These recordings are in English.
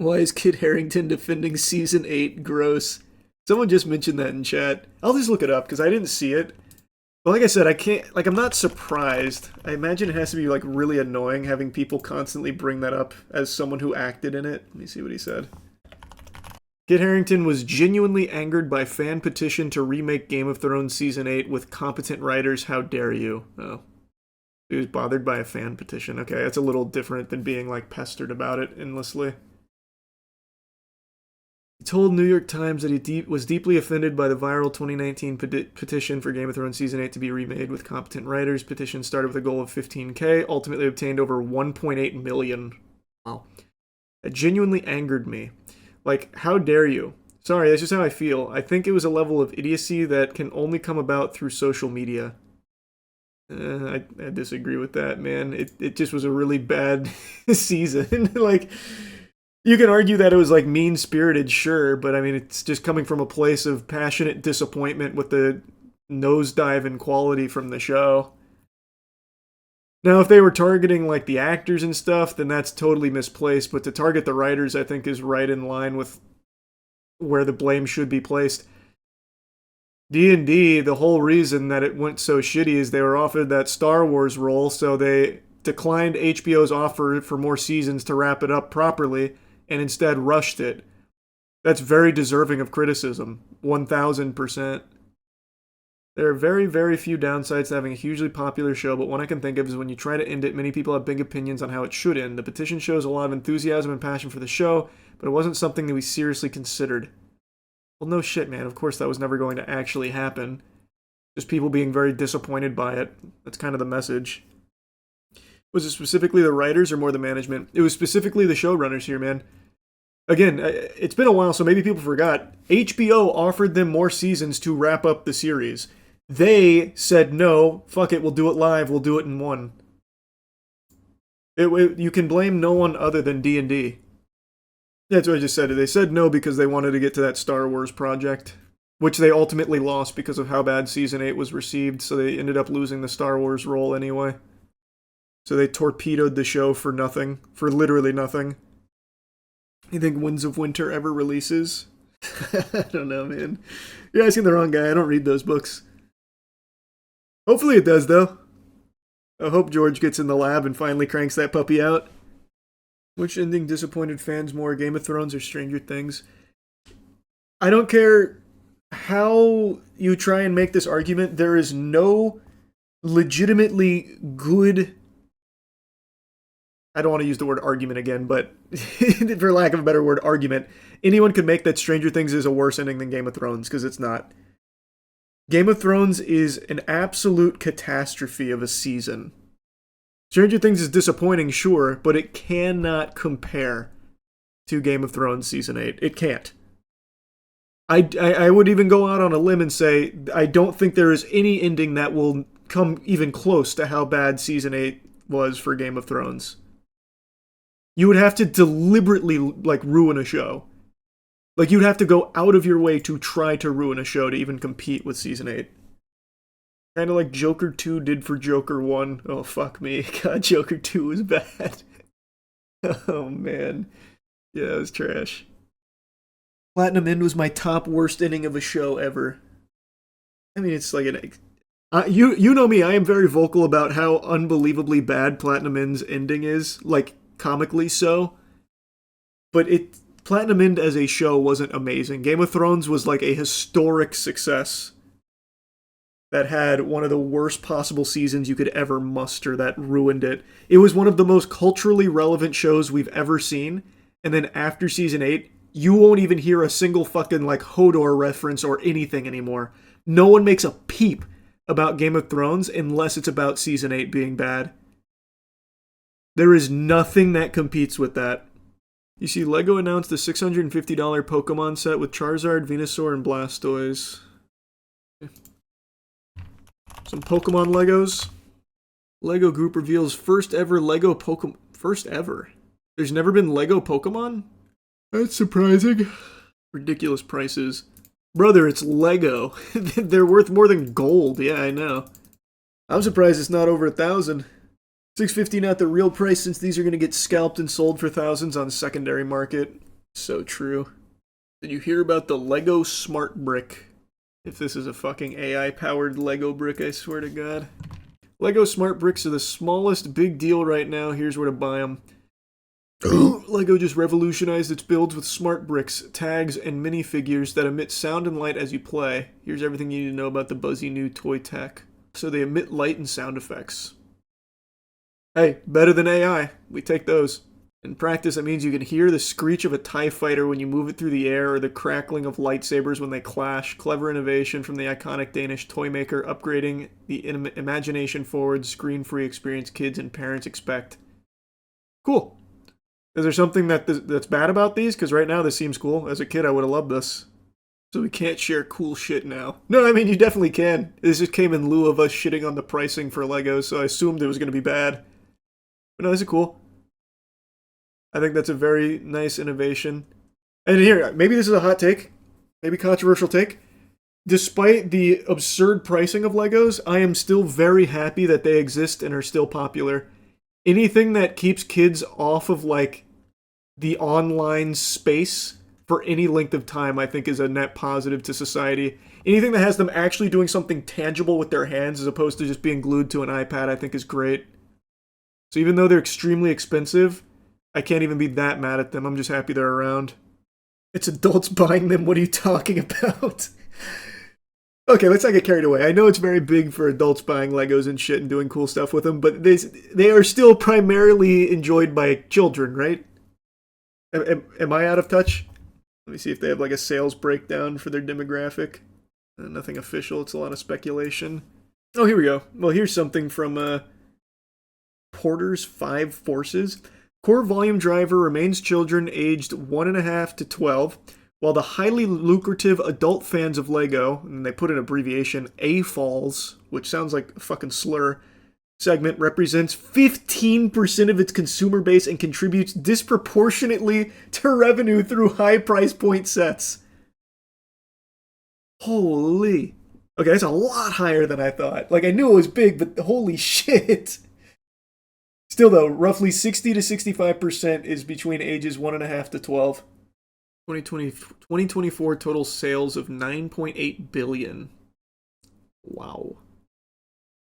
Why is Kit Harrington defending Season 8 gross? Someone just mentioned that in chat. I'll just look it up, because I didn't see it. But like I said, I can't, like, I'm not surprised. I imagine it has to be, like, really annoying having people constantly bring that up as someone who acted in it. Let me see what he said. Kit Harrington was genuinely angered by fan petition to remake Game of Thrones Season 8 with competent writers. How dare you? Oh. He was bothered by a fan petition. Okay, that's a little different than being, like, pestered about it endlessly. He told New York Times that he was deeply offended by the viral 2019 petition for Game of Thrones Season 8 to be remade with competent writers. Petition started with a goal of 15K, ultimately obtained over 1.8 million. Wow. That genuinely angered me. Like, how dare you? Sorry, that's just how I feel. I think it was a level of idiocy that can only come about through social media. I disagree with that, man. It just was a really bad season. Like, you can argue that it was, like, mean-spirited, sure, but, I mean, it's just coming from a place of passionate disappointment with the nosedive in quality from the show. Now, if they were targeting, like, the actors and stuff, then that's totally misplaced, but to target the writers, I think, is right in line with where the blame should be placed. D&D, the whole reason that it went so shitty is they were offered that Star Wars role, so they declined HBO's offer for more seasons to wrap it up properly, and instead rushed it. That's very deserving of criticism. 1000%. There are very, very few downsides to having a hugely popular show, but one I can think of is when you try to end it, many people have big opinions on how it should end. The petition shows a lot of enthusiasm and passion for the show, but it wasn't something that we seriously considered. Well, no shit, man. Of course that was never going to actually happen. Just people being very disappointed by it. That's kind of the message. Was it specifically the writers or more the management? It was specifically the showrunners here, man. Again, it's been a while, so maybe people forgot. HBO offered them more seasons to wrap up the series. They said, no, fuck it, we'll do it live, we'll do it in one. You can blame no one other than D&D. That's what I just said. They said no because they wanted to get to that Star Wars project, which they ultimately lost because of how bad Season 8 was received, so they ended up losing the Star Wars role anyway. So they torpedoed the show for nothing, for literally nothing. You think Winds of Winter ever releases? I don't know, man. You're asking the wrong guy. I don't read those books. Hopefully it does, though. I hope George gets in the lab and finally cranks that puppy out. Which ending disappointed fans more, Game of Thrones or Stranger Things? I don't care how you try and make this argument. There is no legitimately good... I don't want to use the word argument again, but for lack of a better word, argument. Anyone could make that Stranger Things is a worse ending than Game of Thrones, because it's not. Game of Thrones is an absolute catastrophe of a season. Stranger Things is disappointing, sure, but it cannot compare to Game of Thrones Season 8. It can't. I would even go out on a limb and say I don't think there is any ending that will come even close to how bad Season 8 was for Game of Thrones. You would have to deliberately, like, ruin a show. Like, you'd have to go out of your way to try to ruin a show to even compete with Season 8. Kind of like Joker 2 did for Joker 1. Oh, fuck me. God, Joker 2 was bad. Oh, man. Yeah, it was trash. Platinum End was my top worst ending of a show ever. I mean, it's like an... you know me, I am very vocal about how unbelievably bad Platinum End's ending is. Like, comically so. But Platinum End as a show wasn't amazing. Game of Thrones was like a historic success that had one of the worst possible seasons you could ever muster that ruined it. It was one of the most culturally relevant shows we've ever seen. And then after Season 8, you won't even hear a single fucking like Hodor reference or anything anymore. No one makes a peep about Game of Thrones unless it's about Season 8 being bad. There is nothing that competes with that. You see, LEGO announced a $650 Pokemon set with Charizard, Venusaur, and Blastoise. Some Pokemon Legos. LEGO Group reveals first ever LEGO Pokemon. First ever? There's never been LEGO Pokemon? That's surprising. Ridiculous prices. Brother, it's LEGO. They're worth more than gold. Yeah, I know. I'm surprised it's not over $1,000. $650 not the real price since these are going to get scalped and sold for thousands on the secondary market. So true. Did you hear about the Lego Smart Brick? If this is a fucking AI-powered Lego brick, I swear to God. Lego Smart Bricks are the smallest big deal right now. Here's where to buy them. Lego just revolutionized its builds with smart bricks, tags, and minifigures that emit sound and light as you play. Here's everything you need to know about the buzzy new toy tech. So they emit light and sound effects. Hey, better than AI. We take those. In practice, that means you can hear the screech of a TIE fighter when you move it through the air, or the crackling of lightsabers when they clash. Clever innovation from the iconic Danish toy maker, upgrading the imagination-forward, screen-free experience kids and parents expect. Cool. Is there something that's bad about these? Because right now this seems cool. As a kid, I would have loved this. So we can't share cool shit now. No, I mean, you definitely can. This just came in lieu of us shitting on the pricing for Legos, so I assumed it was going to be bad. But no, this is cool. I think that's a very nice innovation. And here, maybe this is a hot take. Maybe controversial take. Despite the absurd pricing of Legos, I am still very happy that they exist and are still popular. Anything that keeps kids off of, like, the online space for any length of time, I think is a net positive to society. Anything that has them actually doing something tangible with their hands as opposed to just being glued to an iPad, I think is great. So even though they're extremely expensive, I can't even be that mad at them. I'm just happy they're around. It's adults buying them. What are you talking about? Okay, let's not get carried away. I know it's very big for adults buying Legos and shit and doing cool stuff with them, but they are still primarily enjoyed by children, right? Am I out of touch? Let me see if they have like a sales breakdown for their demographic. Nothing official. It's a lot of speculation. Oh, here we go. Well, here's something from Porter's 5 Forces. Core volume driver remains children aged 1.5 to 12, while the highly lucrative adult fans of Lego, and they put an abbreviation, AFALs, which sounds like a fucking slur, segment represents 15% of its consumer base and contributes disproportionately to revenue through high price point sets. Holy. Okay, that's a lot higher than I thought. Like, I knew it was big, but holy shit. Still, though, roughly 60 to 65% is between ages 1.5 to 12. 2024 total sales of $9.8 billion. Wow.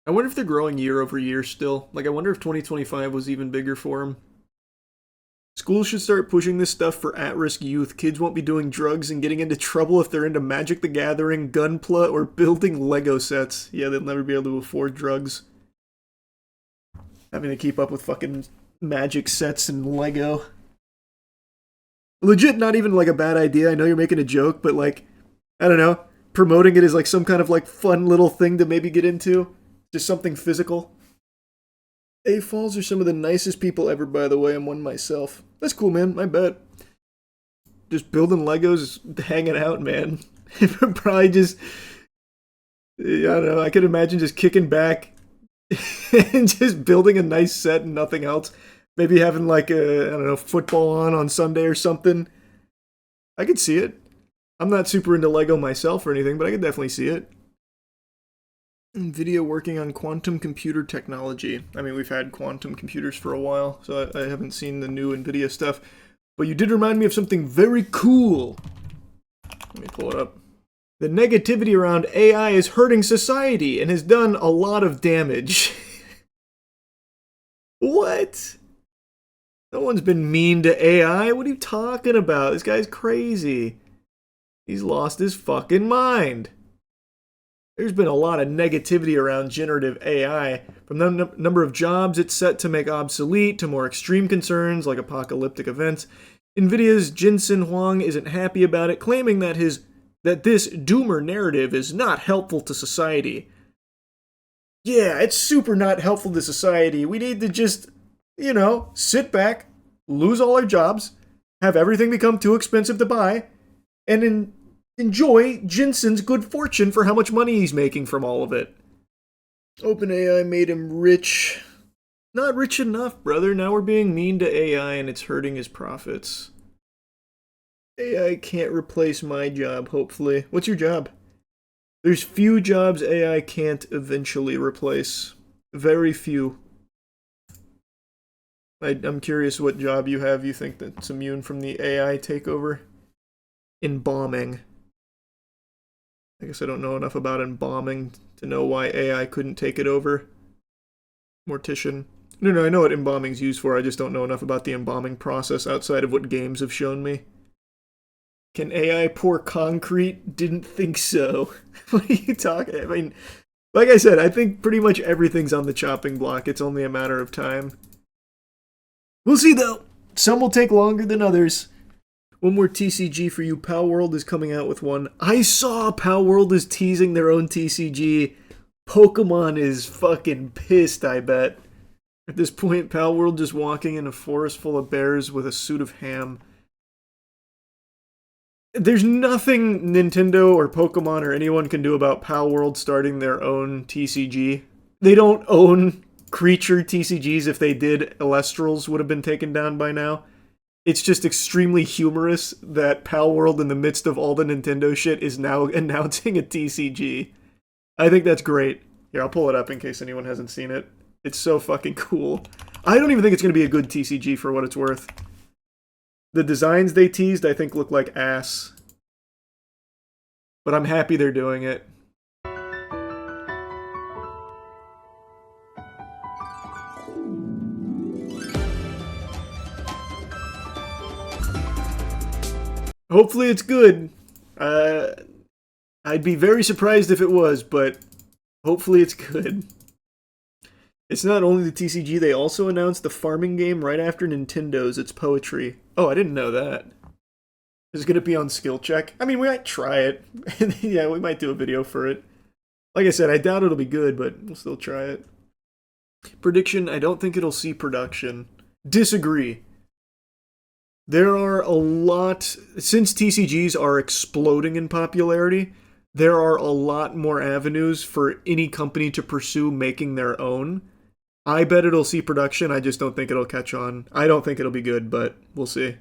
I wonder if they're growing year over year still. Like, I wonder if 2025 was even bigger for them. Schools should start pushing this stuff for at-risk youth. Kids won't be doing drugs and getting into trouble if they're into Magic the Gathering, Gunpla, or building Lego sets. Yeah, they'll never be able to afford drugs. Having to keep up with fucking Magic sets and Lego. Legit, not even like a bad idea. I know you're making a joke, but like, I don't know. Promoting it as like some kind of like fun little thing to maybe get into. Just something physical. AFALs are some of the nicest people ever, by the way. I'm one myself. That's cool, man. I bet. Just building Legos, hanging out, man. Probably just, I don't know. I could imagine just kicking back and just building a nice set and nothing else. Maybe having like a, I don't know, football on Sunday or something. I could see it. I'm not super into Lego myself or anything, but I could definitely see it. NVIDIA working on quantum computer technology. I mean, we've had quantum computers for a while, so I haven't seen the new NVIDIA stuff. But you did remind me of something very cool. Let me pull it up. The negativity around AI is hurting society and has done a lot of damage. What? No one's been mean to AI. What are you talking about? This guy's crazy. He's lost his fucking mind. There's been a lot of negativity around generative AI, from the number of jobs it's set to make obsolete to more extreme concerns like apocalyptic events. NVIDIA's Jensen Huang isn't happy about it, claiming that this doomer narrative is not helpful to society. Yeah, it's super not helpful to society. We need to just, sit back, lose all our jobs, have everything become too expensive to buy, and enjoy Jensen's good fortune for how much money he's making from all of it. OpenAI made him rich. Not rich enough, brother. Now we're being mean to AI and it's hurting his profits. AI can't replace my job, hopefully. What's your job? There's few jobs AI can't eventually replace. Very few. I'm curious what job you have you think that's immune from the AI takeover. Embalming. I guess I don't know enough about embalming to know why AI couldn't take it over. Mortician. No, I know what embalming's used for. I just don't know enough about the embalming process outside of what games have shown me. Can AI pour concrete? Didn't think so. What are you talking? I mean, like I said, I think pretty much everything's on the chopping block. It's only a matter of time. We'll see, though. Some will take longer than others. One more TCG for you. Palworld is coming out with one. I saw Palworld is teasing their own TCG. Pokemon is fucking pissed, I bet. At this point, Palworld just walking in a forest full of bears with a suit of ham. There's nothing Nintendo or Pokemon or anyone can do about Palworld starting their own TCG. They don't own creature TCGs. If they did, Elestrals would have been taken down by now. It's just extremely humorous that Palworld, in the midst of all the Nintendo shit, is now announcing a TCG. I think that's great. Here, I'll pull it up in case anyone hasn't seen it. It's so fucking cool. I don't even think it's going to be a good TCG for what it's worth. The designs they teased, I think, look like ass. But I'm happy they're doing it. Hopefully it's good. I'd be very surprised if it was, but hopefully it's good. It's not only the TCG, they also announced the farming game right after Nintendo's. It's Poetry. Oh, I didn't know that. Is it going to be on skill check? I mean, we might try it. Yeah, we might do a video for it. Like I said, I doubt it'll be good, but we'll still try it. Prediction, I don't think it'll see production. Disagree. There are a lot... Since TCGs are exploding in popularity, there are a lot more avenues for any company to pursue making their own. I bet it'll see production, I just don't think it'll catch on. I don't think it'll be good, but we'll see.